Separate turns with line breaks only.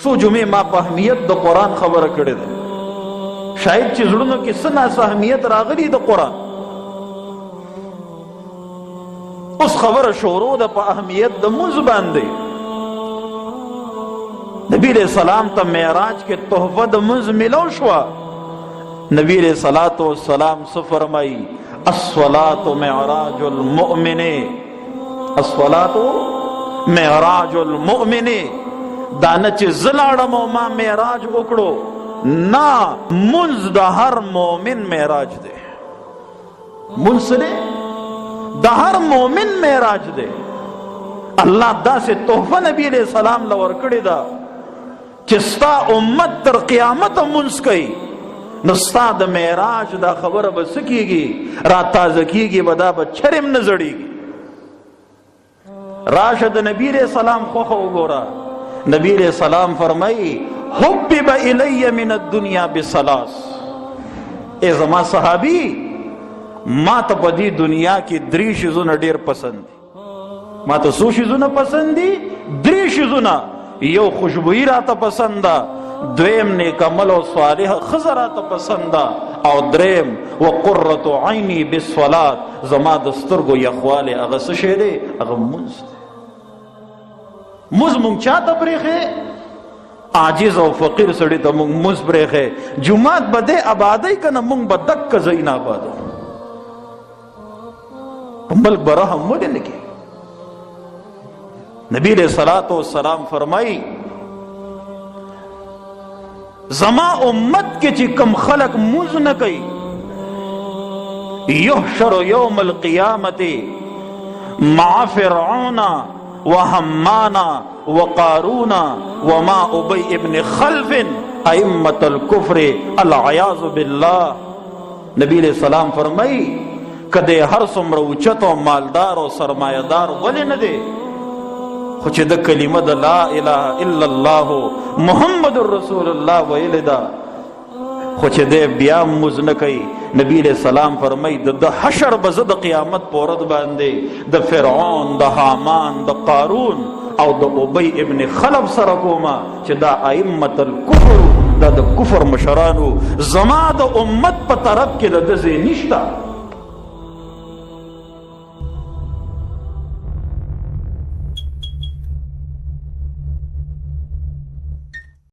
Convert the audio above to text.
څو جمعې ما په اهمیت د قرآن خبره کړې ده. شاید چې زړونو کې څه ناڅه اهمیت راغلی د قرآن. اوس خبره شروع ده په اهمیت د مونځ باندې. نبی علیہ السلام ته معراج کې تحفه د مونځ ملو شوه. نبی علیہ الصلوۃ والسلام څه فرمایي؟ الصلاۃ معراج المؤمن، الصلاۃ معراج المؤمن. دانه چې زه لاړم او ما معراج وکړو، نه، مونځ د هر مؤمن معراج دی. مونځ دی د هر مؤمن معراج دی. الله داسې تحفه نبی علیہ السلام له ورکړې ده چې ستا امت تر قیامته مونځ کوي، نو ستا د معراج دا خبره به څه کېږي؟ را تازه کېږي به، دا به چرم نه زړېږي. راشه د نبی علیہ السلام خوښه وګوره. نبی علیہ السلام فرمایي حبب الی من الدنیا بثلاث. ای زما صحابی، ما ته په دې دنیا کې درې شیزونه ډېر پسند دي. ما ته څو شیزونه پسند دي؟ درې شیزونه. یو خوشبویي راته پسند ده، دویم نیک عمل او صالح ښځه راته پسند ده، او دریم وقرة عینی بالصلاة. زما د سترګو یخوالی هغه څه شی دی؟ هغه مونځ دی. مونځ مونږ چا ته پرېښی؟ عاجز او فقیر سړي ته مونږ مونځ پرېښی. جومات به دی آبادی که نه، مونږ به دکه ځای نه آبادو. په ملک به رحم ولې نه کوي؟ نبی علیہ الصلوۃ والسلام فرمائی زما امت کے چی کم خلق مونځ نه کوي، یحشر یوم القیامت مع فرعون وحمان وقارون وما ابی ابن خلف ائمة الکفر العیاذ باللہ. نبی علیہ السلام فرمائی کدے ہر څومره اوچت او مالدار او سرمایه‌دار ولې نه دی، خو چې د کلمه د لا اله الا الله محمد رسول الله ویلې ده، خو چې دی بیا مونځ نه کوي. نبی علیہ السلام فرمایي د حشر به زه د قیامت په ورځ باندې د فرعون، د حامان، د قارون او د ابی ابن خلف سره کومه چې دا ائمة الکفر، دا د کفر مشرانو، زما د امت په طرف کې د ده ځای نشته.